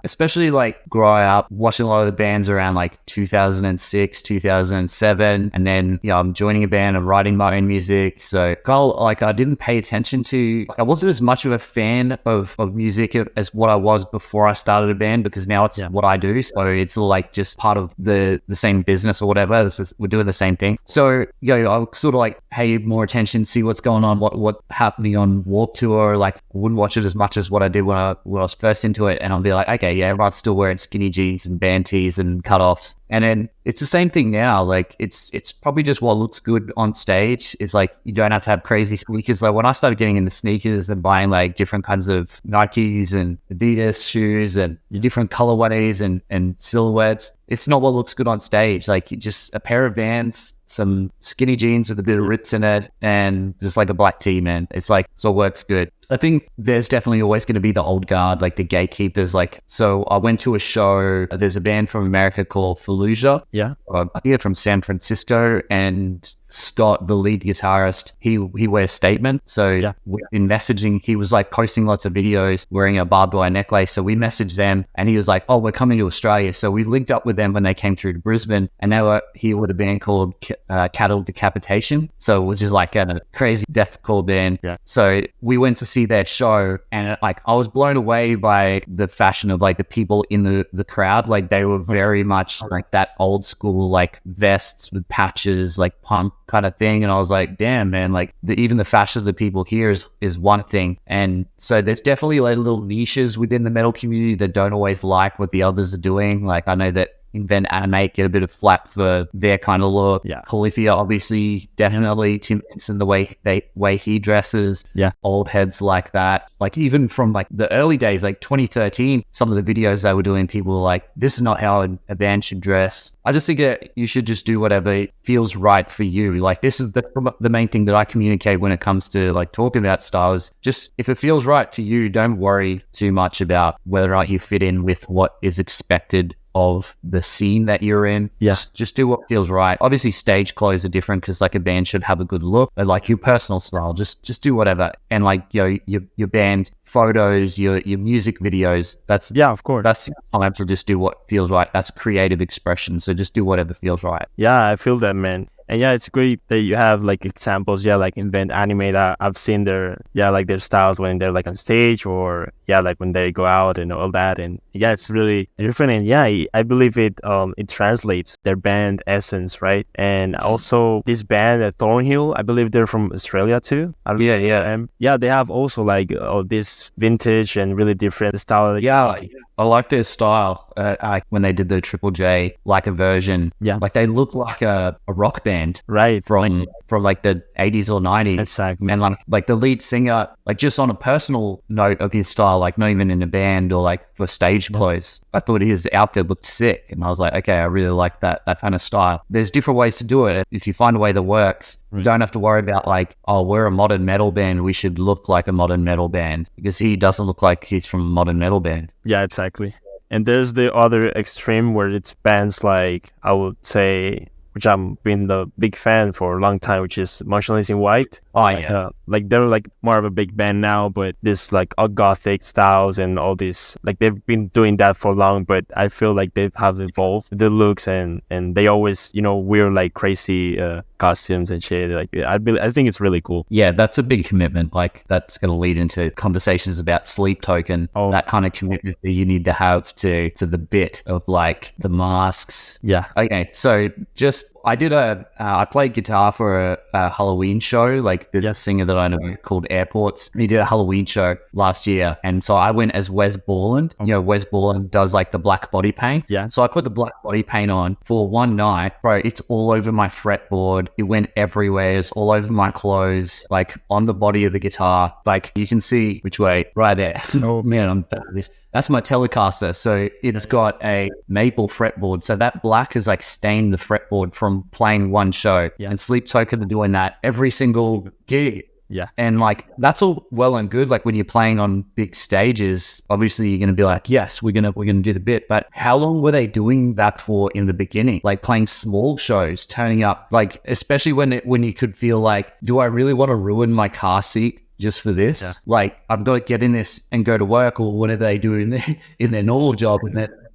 especially like growing up watching a lot of the bands around like 2006 2007, and then I'm joining a band and writing my own music. So like I didn't pay attention to, like, I wasn't as much of a fan of music as what I was before I started a band, because now it's what I do. So it's all like just part of the same business or whatever. We're doing the same thing. So I'll sort of like pay more attention, see what's going on, what's happening on Warped Tour. Like I wouldn't watch it as much as what I did when I was first into it, and I'll be like, okay, everyone's still wearing skinny jeans and band tees and cutoffs. And then it's the same thing now. Like it's probably just what looks good on stage. Is like you don't have to have crazy sneakers. Like when I started getting into sneakers and buying like different kinds of Nikes and Adidas shoes and different colorways and silhouettes, it's not what looks good on stage. Like just a pair of Vans, some skinny jeans with a bit of rips in it, and just like a black tee, man. It's like, so it works good. I think there's definitely always going to be the old guard, like the gatekeepers. Like, so I went to a show. There's a band from America called Fallujah. Yeah. I think they're from San Francisco, and Scott, the lead guitarist, he wears statement. So in messaging, he was like posting lots of videos wearing a barbed wire necklace. So we messaged them, and he was like, "Oh, we're coming to Australia." So we linked up with them when they came through to Brisbane, and they were here with a band called Cattle Decapitation. So it was just like a crazy deathcore band. Yeah. So we went to see their show, and like I was blown away by the fashion of like the people in the crowd. Like they were very much like that old school, like vests with patches, like pump kind of thing. And I was like, damn, man, like even the fashion of the people here is one thing. And so there's definitely like little niches within the metal community that don't always like what the others are doing. Like I know that Invent Animate get a bit of flack for their kind of look. Yeah. Polyphia, obviously, definitely. Tim Henson, the way he dresses. Yeah. Old heads like that. Like even from like the early days, like 2013, some of the videos they were doing, people were like, "This is not how a band should dress." I just think that you should just do whatever feels right for you. Like this is the main thing that I communicate when it comes to like talking about styles. Just if it feels right to you, don't worry too much about whether or not you fit in with what is expected of the scene that you're in. Just do what feels right. Obviously stage clothes are different because like a band should have a good look, but like your personal style, just do whatever. And like your band photos, your music videos, that's of course, that's time to just do what feels right. That's creative expression, so just do whatever feels right. I feel that, man. And it's great that you have like examples, like Invent Animate. I've seen their styles when they're like on stage, or like when they go out and all that. And it's really different. And I believe it translates their band essence, right? And also this band at Thornhill, I believe they're from Australia too. They have also like this vintage and really different style. I like their style. When they did the Triple J like a version, like they look like a rock band, right? From like the 80s or 90s. Exactly. And like the lead singer, like just on a personal note of his style, like not even in a band or like for stage clothes, I thought his outfit looked sick, and I was like, okay, I really like that kind of style. There's different ways to do it. If you find a way that works, you don't have to worry about like, oh, we're a modern metal band, we should look like a modern metal band, because he doesn't look like he's from a modern metal band. Yeah, exactly. And there's the other extreme where it's bands like, I would say, which I've been the big fan for a long time, which is Motionless in White. Like they're like more of a big band now, but this like all gothic styles and all this, like they've been doing that for long, but I feel like they have evolved the looks, and they always, wear like crazy costumes and shit. Like I think it's really cool. Yeah, that's a big commitment. Like that's going to lead into conversations about Sleep Token. That kind of commitment that you need to have to the bit of like the masks. Yeah. Okay, so I played guitar for a Halloween show. Like there's a singer that I know called Airports. He did a Halloween show last year, and so I went as Wes Borland. Wes Borland does like the black body paint. Yeah. So I put the black body paint on for one night, bro. It's all over my fretboard. It went everywhere. It's all over my clothes, like on the body of the guitar. Like you can see which way, right there. Oh man, I'm bad at this. That's my Telecaster. So it's got a maple fretboard. So that black has like stained the fretboard from playing one show. Yeah. And Sleep Token are doing that every single gig. Yeah. And like, that's all well and good. Like when you're playing on big stages, obviously you're going to be like, yes, we're going to do the bit. But how long were they doing that for in the beginning? Like playing small shows, turning up, like, especially when you could feel like, do I really want to ruin my car seat just for this? Yeah. Like I've got to get in this and go to work, or whatever they do in their normal job,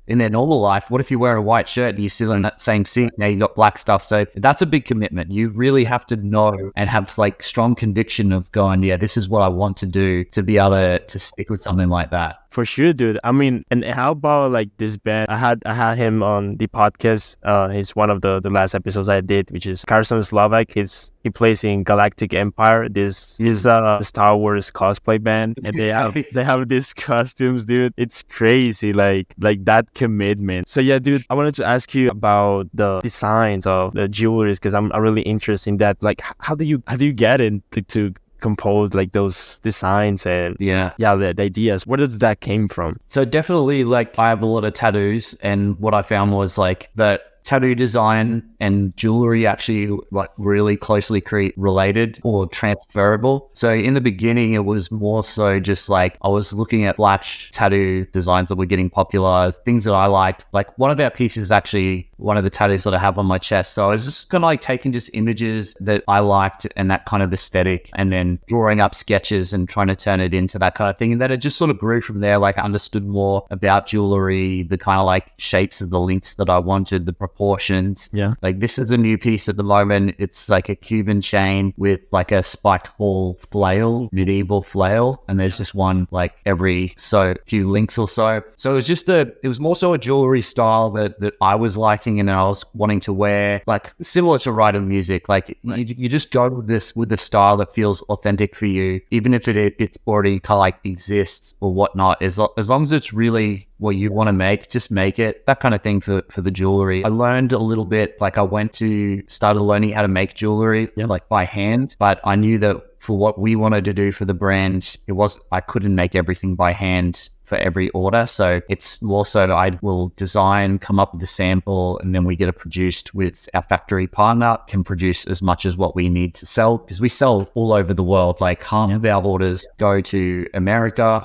in their normal life. What if you wear a white shirt and you sit on that same seat? Now you got black stuff. So that's a big commitment. You really have to know and have like strong conviction of going, yeah, this is what I want to do, to be able to stick with something like that. For sure, dude. I mean, and how about like this band? I had him on the podcast. He's one of the last episodes I did, which is Carson Slovak. He plays in Galactic Empire. This is a Star Wars cosplay band, and they have these costumes, dude. It's crazy, like that commitment. So yeah, dude, I wanted to ask you about the designs of the jewelry, because I'm really interested in that. Like, how do you get into compose like those designs and the ideas? Where does that came from? So definitely, like I have a lot of tattoos, and what I found was like that tattoo design and jewelry actually like really closely related or transferable. So in the beginning, it was more so just like I was looking at flash tattoo designs that were getting popular, things that I liked. Like one of our pieces is actually one of the tattoos that I have on my chest. So I was just kind of like taking just images that I liked and that kind of aesthetic, and then drawing up sketches and trying to turn it into that kind of thing. And then it just sort of grew from there. Like I understood more about jewelry, the kind of like shapes of the links that I wanted, the proportions. Yeah. Like this is a new piece at the moment. It's like a Cuban chain with like a spiked ball flail, medieval flail. And there's just one like every so few links or so. So it was just it was more so a jewelry style that I was liking and I was wanting to wear, like similar to writing music. Like you just go with the style that feels authentic for you, even if it's already kind of like exists or whatnot. As long as it's really what you want to make, just make it. That kind of thing for the jewelry. I learned a little bit, like I started learning how to make jewelry like by hand, but I knew that for what we wanted to do for the brand, I couldn't make everything by hand for every order. So it's more so that I will design, come up with a sample, and then we get it produced with our factory partner, can produce as much as what we need to sell, because we sell all over the world. Like half of our orders go to America,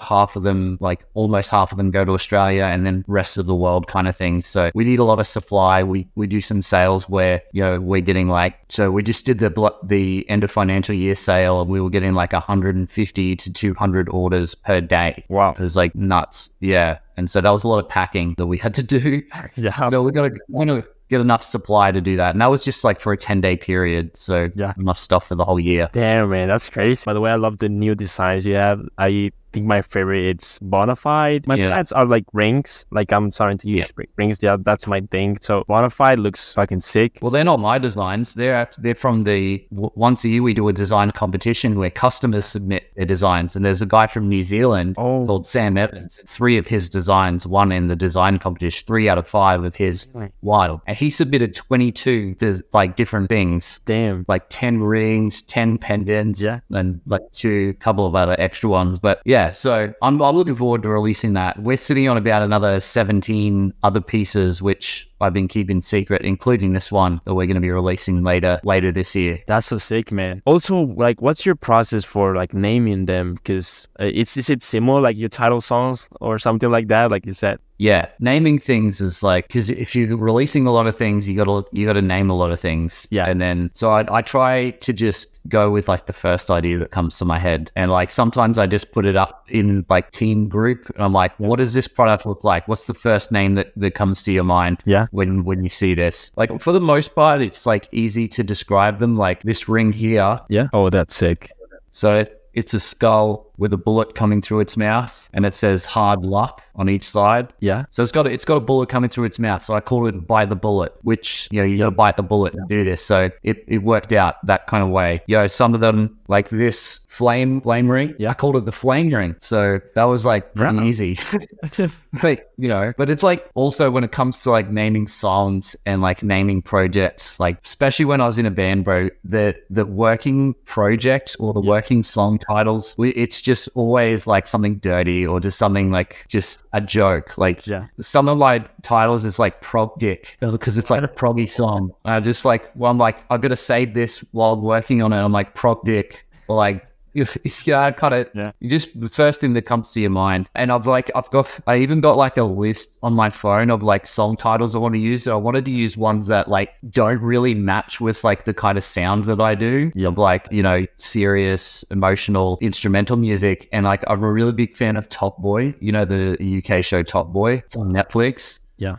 almost half of them go to Australia, and then rest of the world kind of thing. So we need a lot of supply. We do some sales where, we're getting so we just did the end of financial year sale, and we were getting like 150 to 200 orders per day. Wow. It was like nuts. Yeah. And so that was a lot of packing that we had to do. Yeah. So we got to get enough supply to do that. And that was just like for a 10-day period. So enough stuff for the whole year. Damn, man, that's crazy. By the way, I love the new designs you have. I think my favorite is Bonafide. My plans are like rings. Like I'm starting to use rings. Yeah, that's my thing. So Bonafide looks fucking sick. Well, they're not my designs. They're from once a year we do a design competition where customers submit their designs. And there's a guy from New Zealand called Sam Evans. 3 of his designs won in the design competition. 3 out of 5 of his won. And he submitted 22 different things. Damn. Like 10 rings, 10 pendants, and like couple of other extra ones. But so I'm looking forward to releasing that. We're sitting on about another 17 other pieces, which I've been keeping secret, including this one that we're going to be releasing later this year. That's so sick, man. Also, like, what's your process for like naming them? Because is it similar like your title songs or something like that? Like you said. Yeah, naming things is like, because if you're releasing a lot of things, you gotta name a lot of things. Yeah, and then so I try to just go with like the first idea that comes to my head, and like sometimes I just put it up in like team group, and I'm like, what does this product look like? What's the first name that comes to your mind? Yeah, when you see this, like for the most part, it's like easy to describe them. Like this ring here. Yeah. Oh, that's sick. So it's a skull with a bullet coming through its mouth, and it says hard luck on each side. Yeah. So it's got a bullet coming through its mouth. So I call it bite the bullet, which, you got to bite the bullet and do this. So it worked out that kind of way. Some of them like this flame ring. Yeah. I called it the flame ring. So that was like pretty easy. But it's like also when it comes to like naming songs and like naming projects, like especially when I was in a band, bro, the working project or the working song titles, it's just always like something dirty or just something like just a joke. Like some of my titles is like prog dick because it's like a proggy song. I just like, well, I'm like, I've got to save this while working on it. I'm like prog dick or like, you just the first thing that comes to your mind. And I even got like a list on my phone of like song titles I want to use. So I wanted to use ones that like don't really match with like the kind of sound that I do. Like, serious, emotional, instrumental music. And like, I'm a really big fan of Top Boy, the UK show Top Boy. It's on Netflix. Yeah.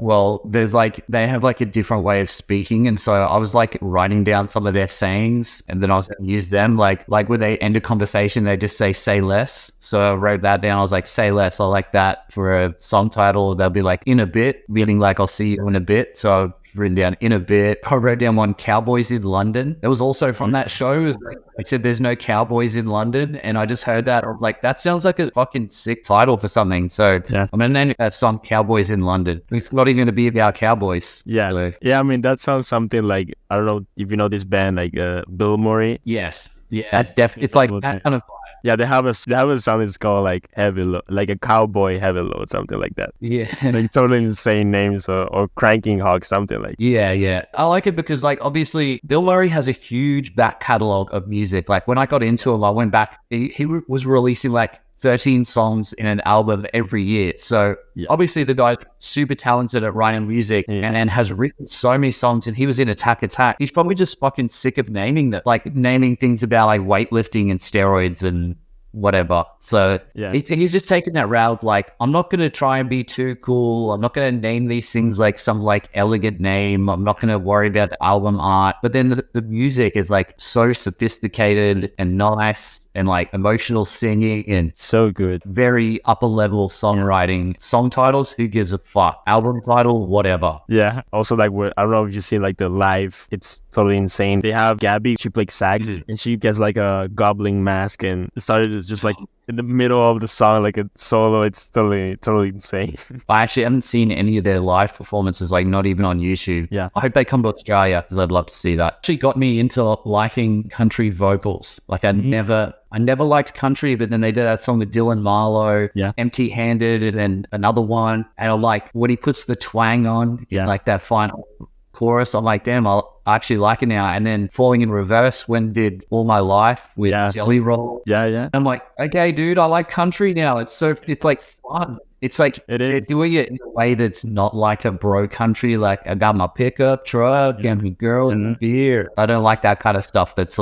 Well, there's like, they have like a different way of speaking. And so I was like writing down some of their sayings, and then I was going to use them. Like when they end a conversation, they just say less. So I wrote that down. I was like, say less. I like that for a song title. They'll be like in a bit, meaning like I'll see you in a bit. So I've written down in a bit. I wrote down one, Cowboys in London. It was also from that show. I said there's no cowboys in London, and I just heard that. I'm like, that sounds like a fucking sick title for something. So I'm gonna name that song Cowboys in London. It's not even gonna be about cowboys. Yeah. So. Yeah, I mean that sounds something like, I don't know if you know this band like Bilmuri. Yes. Yeah. That's definitely, it's like that kind of vibe. Yeah, they have a song that's called like Heavy Load, like a Cowboy Heavy Load, something like that. Yeah. Like totally insane names, or Cranking Hog, something like. Yeah, yeah. I like it because, like, obviously, Bilmuri has a huge back catalog of music. Like, when I got into him, I went back, he was releasing like 13 songs in an album every year. So, Yeah. obviously, the guy's super talented at writing music and has written so many songs. And he was in Attack Attack. He's probably just fucking sick of naming them, like, naming things about like weightlifting and steroids and whatever. So Yeah. he's just taking that route of like, I'm not going to try and be too cool. I'm not going to name these things like some like elegant name. I'm not going to worry about the album art. But then the music is like so sophisticated and nice and like emotional singing and So good. very upper level songwriting. Song titles, who gives a fuck? Album title, whatever. Yeah. Also, like, I don't know if you've seen like the live. It's totally insane. They have Gabby. She plays sax, and she gets like a goblin mask, and it started just like in the middle of the song, like a solo. It's totally insane. I actually haven't seen any of their live performances, like not even on YouTube. Yeah. I hope they come to Australia because I'd love to see that. Actually got me into liking country vocals. Like I never liked country, but then they did that song with Dylan Marlowe, Yeah. Empty Handed, and then another one. And I'm like, when he puts the twang on, Yeah. like that final chorus, I'm like, damn, I actually like it now. And then Falling in Reverse when did All My Life with Yeah. Jelly Roll. Yeah. I'm like, okay, dude, I like country now. It's like fun. It's like It they're is. doing it in a way that's not like a bro country. Like I got my pickup truck and my girl and beer. I don't like that kind of stuff that's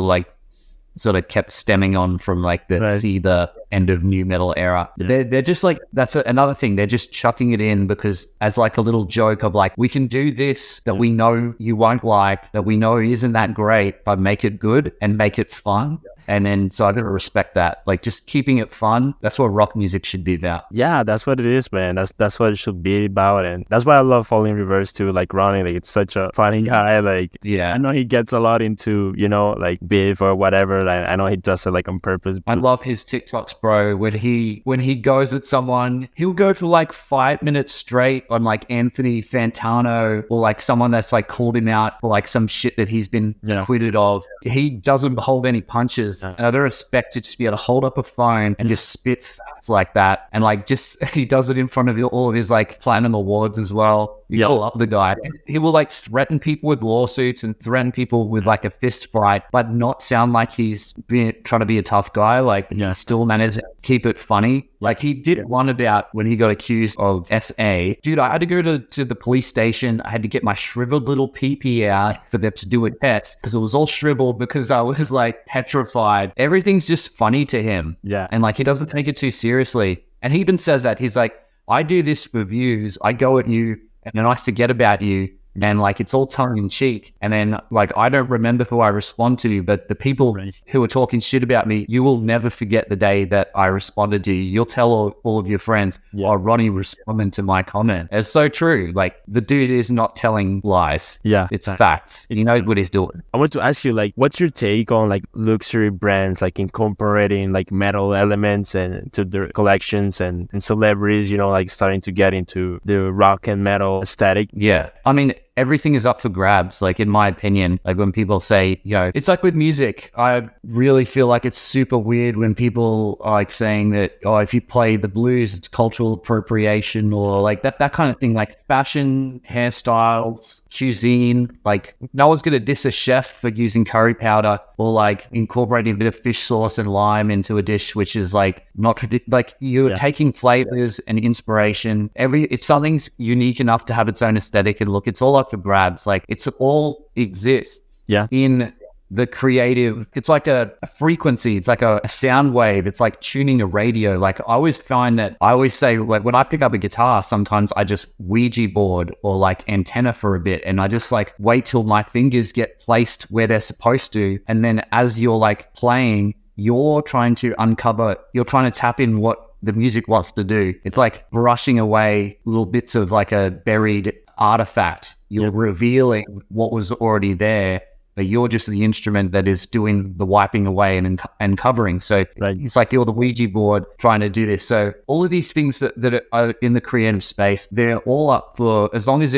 sort of kept stemming on from like the end of new metal era. Yeah. They're just like, that's another thing. They're just chucking it in because as like a little joke of like, we can do this that we know you won't like, that we know isn't that great, but make it good and make it fun. And then, so I gotta respect that. Like just keeping it fun. That's what rock music should be about. Yeah, that's what it is, man. That's what it should be about, and that's why I love Falling in Reverse too. Like Ronnie, like it's such a funny guy. Like, Yeah. I know he gets a lot into, like beef or whatever. Like, I know he does it like on purpose. I love his TikToks, bro. When he goes at someone, he'll go for like 5 minutes straight on like Anthony Fantano or like someone that's like called him out for like some shit that he's been acquitted of. He doesn't hold any punches. And I don't expect to just be able to hold up a phone and just spit facts like that. And like just, he does it in front of all of his like platinum awards as well. You love the guy. He will like threaten people with lawsuits and threaten people with like a fist fight, but not sound like he's trying to be a tough guy. Like he still managed to keep it funny. Like he did one about when he got accused of SA. Dude, I had to go to the police station. I had to get my shriveled little pee out for them to do a test because it was all shriveled because I was like petrified. Everything's just funny to him. Yeah. And like he doesn't take it too seriously. And he even says that. He's like, I do this for views. I go at you and then I forget about you. And like, it's all tongue in cheek. And then like, I don't remember who I respond to, but the people who are talking shit about me, you will never forget the day that I responded to you. You'll tell all of your friends, oh, Ronnie responded to my comment. It's so true. Like the dude is not telling lies. Yeah. It's facts. And he knows what he's doing. I want to ask you, like, what's your take on like luxury brands, like incorporating like metal elements and to their collections and celebrities, like starting to get into the rock and metal aesthetic? Yeah. I mean, everything is up for grabs, like in my opinion. Like when people say, it's like with music, I really feel like it's super weird when people are like saying that, oh, if you play the blues, it's cultural appropriation or like that kind of thing, like fashion, hairstyles, cuisine. Like no one's going to diss a chef for using curry powder or like incorporating a bit of fish sauce and lime into a dish, which is like not like you're taking flavors and inspiration. If something's unique enough to have its own aesthetic and look, it's all up for grabs. Like it's all exists in the creative. It's like a frequency. It's like a sound wave. It's like tuning a radio. Like I always say, like when I pick up a guitar, sometimes I just Ouija board or like antenna for a bit. And I just like wait till my fingers get placed where they're supposed to. And then as you're like playing, you're trying to tap in what the music wants to do. It's like brushing away little bits of like a buried artifact. You're revealing what was already there but you're just the instrument that is doing the wiping away and covering. So Right. it's like you're the Ouija board trying to do this. So all of these things that are in the creative space, they're all up for, as long as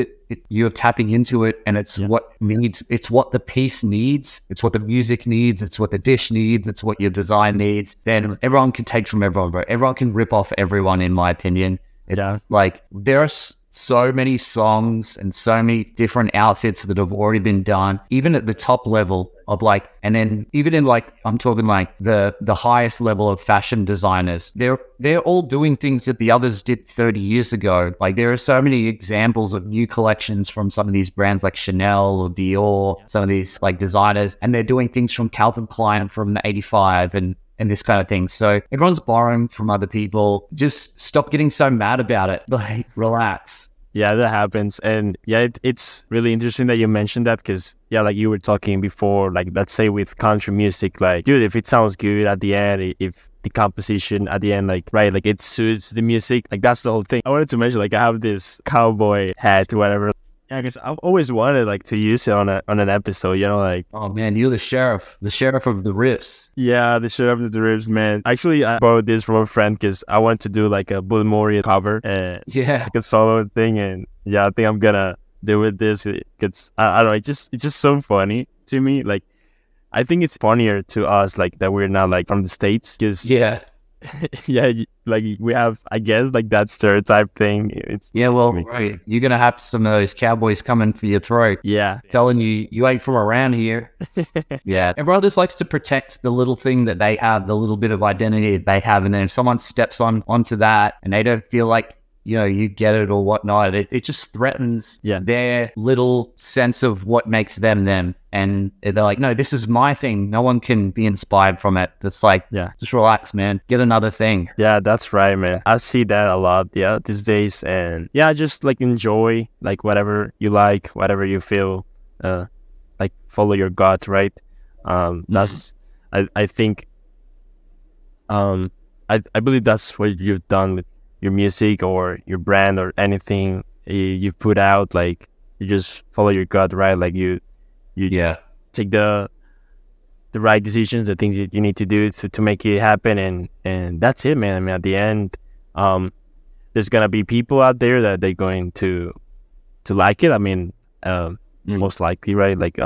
you're tapping into it and it's what needs, it's what the piece needs, it's what the music needs, it's what the dish needs, it's what your design needs, then everyone can take from everyone, bro. Everyone can rip off everyone, in my opinion. It's like there are so many songs and so many different outfits that have already been done, even at the top level of like, and then even in like, I'm talking like the highest level of fashion designers, they're all doing things that the others did 30 years ago. Like there are so many examples of new collections from some of these brands like Chanel or Dior, some of these like designers, and they're doing things from Calvin Klein from 85 and this kind of thing. So everyone's borrowing from other people. Just stop getting so mad about it. Like, relax. Yeah, that happens. And yeah, it's really interesting that you mentioned that because, yeah, like you were talking before, like let's say with country music, like, dude, if it sounds good at the end, if the composition at the end, like, right, like it suits the music, like that's the whole thing. I wanted to mention, like, I have this cowboy hat, whatever. Yeah, because I've always wanted like to use it on an episode, you know, like. Oh man, you're the sheriff of the riffs. Yeah, the sheriff of the ribs, man. Actually, I borrowed this from a friend because I want to do like a Bilmuri cover and like a solo thing, and yeah, I think I'm gonna do with this. It's I don't know, it's just so funny to me. Like, I think it's funnier to us like that we're not like from the States because yeah, like we have, I guess, like that stereotype thing. It's right. You're gonna have some of those cowboys coming for your throat. Yeah, telling you ain't from around here. Yeah, everyone just likes to protect the little thing that they have, the little bit of identity that they have, and then if someone steps onto that and they don't feel like, you know, you get it or whatnot, it just threatens their little sense of what makes them them. And they're like, no, this is my thing. No one can be inspired from it. It's like, just relax, man. Get another thing. Yeah, that's right, man. I see that a lot, these days. And yeah, just like enjoy like whatever you like, whatever you feel, like follow your gut, right? That's, I think, I believe that's what you've done with your music or your brand or anything you've put out. Like you just follow your gut, right? Like you take the right decisions, the things you need to do to make it happen, and that's it, man. I mean, at the end, there's gonna be people out there that they're going to like it. I mean, most likely, right? Like,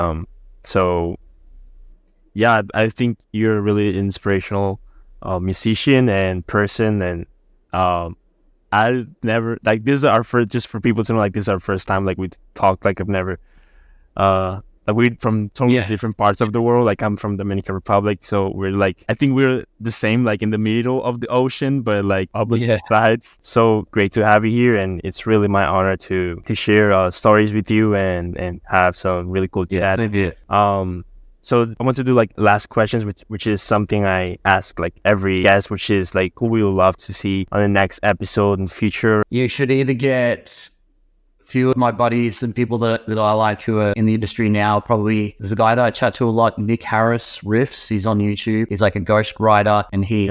so yeah, I think you're a really inspirational musician and person, and I never, like, this is our first, just for people to know, like, this is our first time, like, we talked, like, I've never, like, we're from totally different parts of the world. Like, I'm from Dominican Republic, so we're, like, I think we're the same, like, in the middle of the ocean, but, like, opposite sides. So great to have you here, and it's really my honor to share stories with you and have some really cool chat. Same here. So I want to do like last questions, which is something I ask like every guest, which is like who we would love to see on the next episode in future. You should either get a few of my buddies and people that I like who are in the industry now. Probably there's a guy that I chat to a lot, Nick Harris Riffs. He's on YouTube. He's like a ghost writer, and he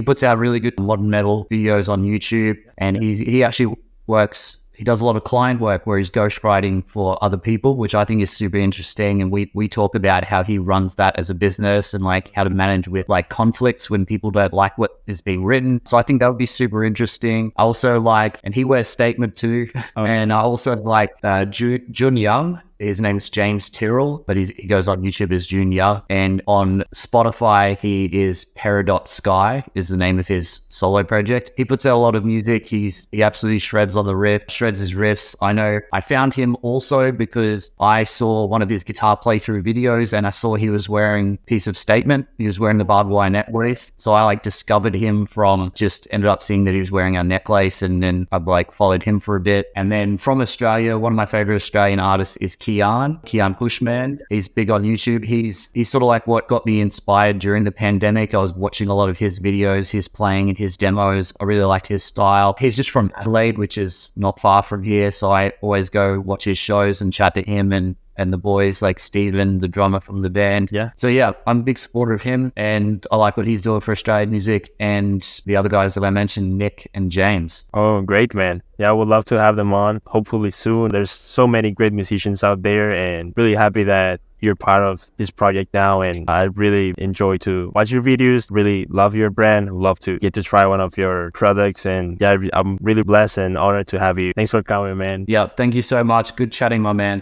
puts out really good modern metal videos on YouTube, and he actually works. He does a lot of client work where he's ghostwriting for other people, which I think is super interesting. And we talk about how he runs that as a business and like how to manage with like conflicts when people don't like what is being written. So I think that would be super interesting. I also like, and he wears statement too. And I also like Jun Young. His name is James Tyrrell, but he goes on YouTube as Junior. And on Spotify, he is Peridot Sky is the name of his solo project. He puts out a lot of music. He absolutely shreds on the riff, shreds his riffs. I know I found him also because I saw one of his guitar playthrough videos and I saw he was wearing a piece of statement. He was wearing the barbed wire necklace. So I like discovered him from just ended up seeing that he was wearing a necklace, and then I like followed him for a bit. And then from Australia, one of my favorite Australian artists is Kian Pushman. He's big on YouTube. He's sort of like what got me inspired during the pandemic. I was watching a lot of his videos, his playing and his demos. I really liked his style. He's just from Adelaide, which is not far from here. So I always go watch his shows and chat to him and the boys like Steven, the drummer from the band. Yeah. So yeah, I'm a big supporter of him and I like what he's doing for Australian music, and the other guys that I mentioned, Nick and James. Oh, great, man. Yeah, I would love to have them on, hopefully soon. There's so many great musicians out there, and really happy that you're part of this project now, and I really enjoy to watch your videos. Really love your brand. Love to get to try one of your products, and yeah, I'm really blessed and honored to have you. Thanks for coming, man. Yeah, thank you so much. Good chatting, my man.